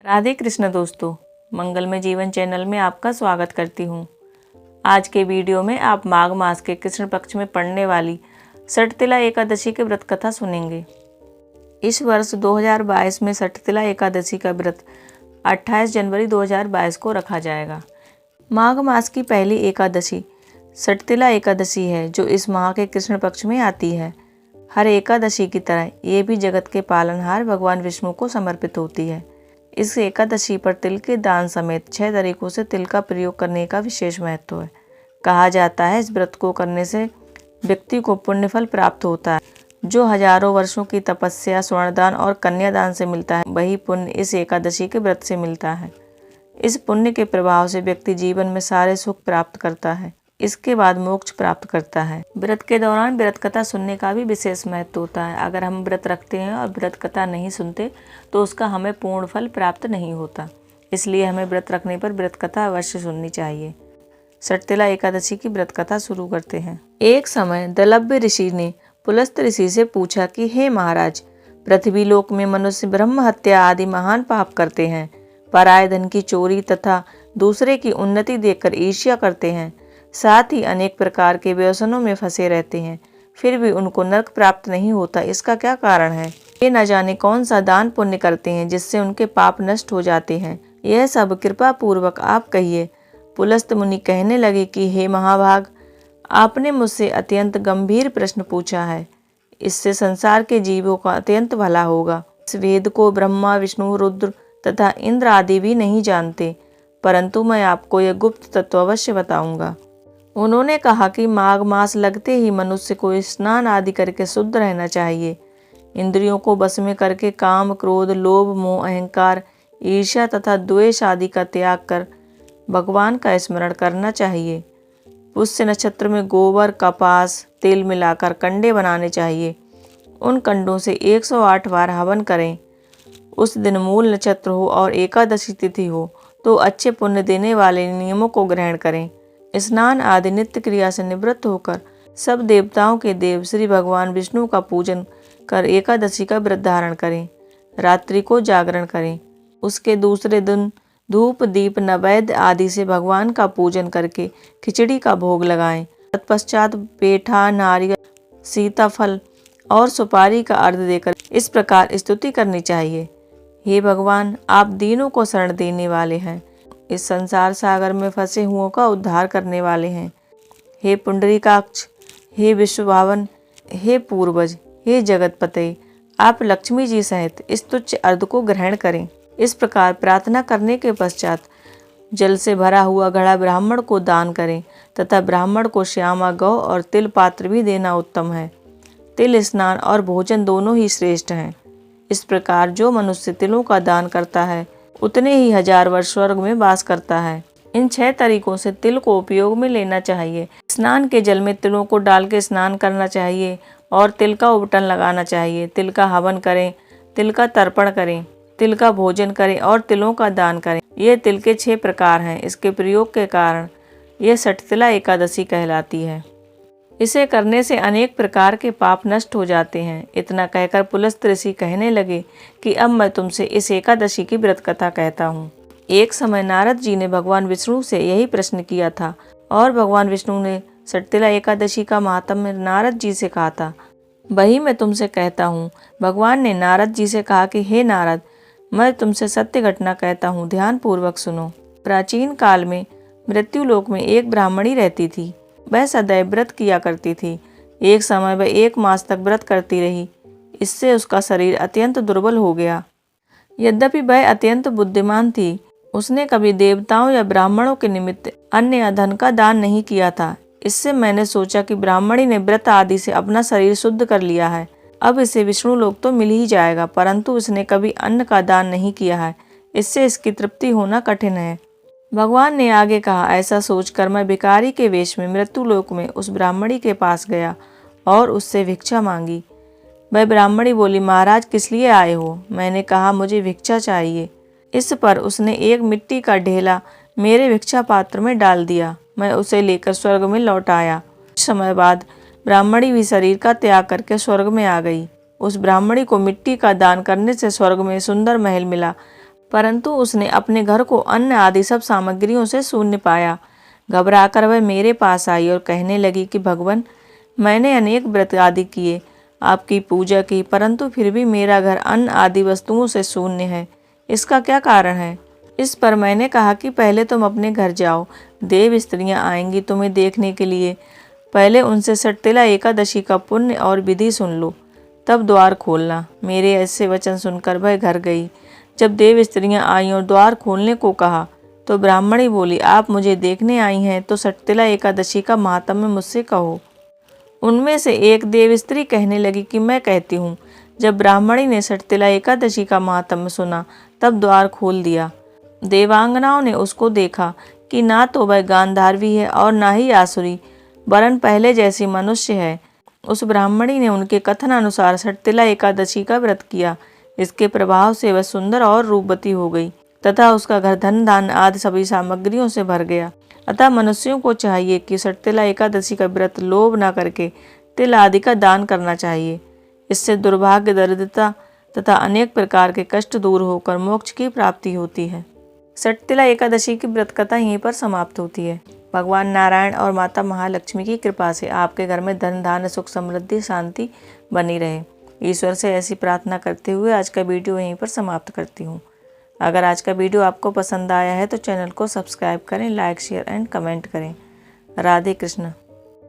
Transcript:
राधे कृष्ण दोस्तों, मंगलमय जीवन चैनल में आपका स्वागत करती हूँ। आज के वीडियो में आप माघ मास के कृष्ण पक्ष में पड़ने वाली सठतिला एकादशी के व्रत कथा सुनेंगे। इस वर्ष 2022 में सठतिला एकादशी का व्रत 28 जनवरी 2022 को रखा जाएगा। माघ मास की पहली एकादशी सठतिला एकादशी है, जो इस माह के कृष्ण पक्ष में आती है। हर एकादशी की तरह ये भी जगत के पालनहार भगवान विष्णु को समर्पित होती है। इस एकादशी पर तिल के दान समेत 6 तरीकों से तिल का प्रयोग करने का विशेष महत्व है। कहा जाता है इस व्रत को करने से व्यक्ति को पुण्यफल प्राप्त होता है, जो हजारों वर्षों की तपस्या, स्वर्णदान और कन्यादान से मिलता है, वही पुण्य इस एकादशी के व्रत से मिलता है। इस पुण्य के प्रभाव से व्यक्ति जीवन में सारे सुख प्राप्त करता है, इसके बाद मोक्ष प्राप्त करता है। व्रत के दौरान व्रत कथा सुनने का भी विशेष महत्व होता है। अगर हम व्रत रखते हैं और व्रत कथा नहीं सुनते तो उसका हमें पूर्ण फल प्राप्त नहीं होता। इसलिए हमें व्रत रखने पर व्रत कथा अवश्य सुननी चाहिए। सठतिला एकादशी की व्रत कथा शुरू करते हैं। एक समय दलभ्य ऋषि ने पुलस्त ऋषि से पूछा कि हे महाराज, पृथ्वी लोक में मनुष्य ब्रह्म हत्या आदि महान पाप करते हैं, पराय धन की चोरी तथा दूसरे की उन्नति देखकर ईर्ष्या करते हैं, साथ ही अनेक प्रकार के व्यसनों में फंसे रहते हैं, फिर भी उनको नरक प्राप्त नहीं होता। इसका क्या कारण है? ये न जाने कौन सा दान पुण्य करते हैं जिससे उनके पाप नष्ट हो जाते हैं। यह सब कृपा पूर्वक आप कहिए। पुलस्त मुनि कहने लगे कि हे महाभाग, आपने मुझसे अत्यंत गंभीर प्रश्न पूछा है। इससे संसार के जीवों का अत्यंत भला होगा। इस वेद को ब्रह्मा, विष्णु, रुद्र तथा इंद्र आदि भी नहीं जानते, परंतु मैं आपको यह गुप्त तत्व अवश्य बताऊंगा। उन्होंने कहा कि माघ मास लगते ही मनुष्य को स्नान आदि करके शुद्ध रहना चाहिए। इंद्रियों को बस में करके काम, क्रोध, लोभ, मोह, अहंकार, ईर्ष्या तथा द्वेष आदि का त्याग कर भगवान का स्मरण करना चाहिए। पुष्य नक्षत्र में गोबर, कपास, तेल मिलाकर कंडे बनाने चाहिए। उन कंडों से 108 बार हवन करें। उस दिन मूल नक्षत्र हो और एकादशी तिथि हो तो अच्छे पुण्य देने वाले नियमों को ग्रहण करें। स्नान आदि नित्य क्रिया से निवृत्त होकर सब देवताओं के देव श्री भगवान विष्णु का पूजन कर एकादशी का व्रत धारण करें। रात्रि को जागरण करें। उसके दूसरे दिन धूप, दीप, नैवेद्य आदि से भगवान का पूजन करके खिचड़ी का भोग लगाएं। तत्पश्चात पेठा, नारियल, सीताफल और सुपारी का अर्घ देकर इस प्रकार स्तुति करनी चाहिए। हे भगवान, आप दीनों को शरण देने वाले हैं, इस संसार सागर में फंसे हुओं का उद्धार करने वाले हैं। हे पुंडरीकाक्ष, हे विश्वभावन, हे पूर्वज, हे जगतपते, आप लक्ष्मी जी सहित इस तुच्छ अर्घ को ग्रहण करें। इस प्रकार प्रार्थना करने के पश्चात जल से भरा हुआ घड़ा ब्राह्मण को दान करें तथा ब्राह्मण को श्यामा गौ और तिल पात्र भी देना उत्तम है। तिल स्नान और भोजन दोनों ही श्रेष्ठ हैं। इस प्रकार जो मनुष्य तिलों का दान करता है उतने ही 1000 वर्ष स्वर्ग में वास करता है। इन 6 तरीकों से तिल को उपयोग में लेना चाहिए। स्नान के जल में तिलों को डाल के स्नान करना चाहिए और तिल का उबटन लगाना चाहिए। तिल का हवन करें, तिल का तर्पण करें, तिल का भोजन करें और तिलों का दान करें। ये तिल के 6 प्रकार हैं। इसके प्रयोग के कारण यह सठतिला एकादशी कहलाती है। इसे करने से अनेक प्रकार के पाप नष्ट हो जाते हैं। इतना कहकर पुलस्त ऋषि कहने लगे कि अब मैं तुमसे इस एकादशी की व्रत कथा कहता हूँ। एक समय नारद जी ने भगवान विष्णु से यही प्रश्न किया था और भगवान विष्णु ने सठतिला एकादशी का महात्म्य नारद जी से कहा था। वही मैं तुमसे कहता हूँ। भगवान ने नारद जी से कहा कि हे नारद, मैं तुमसे सत्य घटना कहता हूँ, ध्यान पूर्वक सुनो। प्राचीन काल में मृत्युलोक में एक ब्राह्मणी रहती थी। वह सदैव व्रत किया करती थी। एक समय वह 1 मास तक व्रत करती रही। इससे उसका शरीर अत्यंत दुर्बल हो गया। यद्यपि वह अत्यंत बुद्धिमान थी, उसने कभी देवताओं या ब्राह्मणों के निमित्त अन्न या धन का दान नहीं किया था। इससे मैंने सोचा कि ब्राह्मणी ने व्रत आदि से अपना शरीर शुद्ध कर लिया है, अब इसे विष्णु लोक तो मिल ही जाएगा, परंतु इसने कभी अन्न का दान नहीं किया है, इससे इसकी तृप्ति होना कठिन है। भगवान ने आगे कहा, ऐसा सोचकर मैं भिखारी के वेश में मृत्युलोक में उस ब्राह्मणी के पास गया और उससे भिक्षा मांगी। वह ब्राह्मणी बोली, महाराज किस लिए आए हो? मैंने कहा, मुझे भिक्षा चाहिए। इस पर उसने एक मिट्टी का ढेला मेरे भिक्षा पात्र में डाल दिया। मैं उसे लेकर स्वर्ग में लौट आया। कुछ समय बाद ब्राह्मणी भी शरीर का त्याग करके स्वर्ग में आ गई। उस ब्राह्मणी को मिट्टी का दान करने से स्वर्ग में सुंदर महल मिला। परंतु उसने अपने घर को अन्न आदि सब सामग्रियों से शून्य पाया। घबराकर वह मेरे पास आई और कहने लगी कि भगवान, मैंने अनेक व्रत आदि किए, आपकी पूजा की, परंतु फिर भी मेरा घर अन्न आदि वस्तुओं से शून्य है। इसका क्या कारण है? इस पर मैंने कहा कि पहले तुम अपने घर जाओ, देव स्त्रियां आएंगी तुम्हें देखने के लिए। पहले उनसे सटतिला एकादशी का पुण्य और विधि सुन लो, तब द्वार खोलना। मेरे ऐसे वचन सुनकर वह घर गई। जब देव स्त्रियां आईं और द्वार खोलने को कहा तो ब्राह्मणी बोली, आप मुझे देखने आई हैं तो सटतिला एकादशी का महात्म्य मुझसे कहो। उनमें से एक देव स्त्री कहने लगी कि मैं कहती हूँ। जब ब्राह्मणी ने सटतिला एकादशी का महात्म्य सुना तब द्वार खोल दिया। देवांगनाओं ने उसको देखा कि ना तो वह गांधारवी है और ना ही आसुरी, वरन पहले जैसी मनुष्य है। उस ब्राह्मणी ने उनके कथन अनुसार सटतिला एकादशी का व्रत किया। इसके प्रभाव से वह सुंदर और रूपवती हो गई तथा उसका घर धन धान्य आदि सभी सामग्रियों से भर गया। अतः मनुष्यों को चाहिए कि सटतिला एकादशी का व्रत लोभ न करके तिल आदि का दान करना चाहिए। इससे दुर्भाग्य, दरिद्रता तथा अनेक प्रकार के कष्ट दूर होकर मोक्ष की प्राप्ति होती है। सटतिला एकादशी की व्रत कथा यहीं पर समाप्त होती है। भगवान नारायण और माता महालक्ष्मी की कृपा से आपके घर में धन धान्य सुख समृद्धि शांति बनी रहे, ईश्वर से ऐसी प्रार्थना करते हुए आज का वीडियो यहीं पर समाप्त करती हूँ। अगर आज का वीडियो आपको पसंद आया है तो चैनल को सब्सक्राइब करें, लाइक शेयर एंड कमेंट करें। राधे कृष्ण।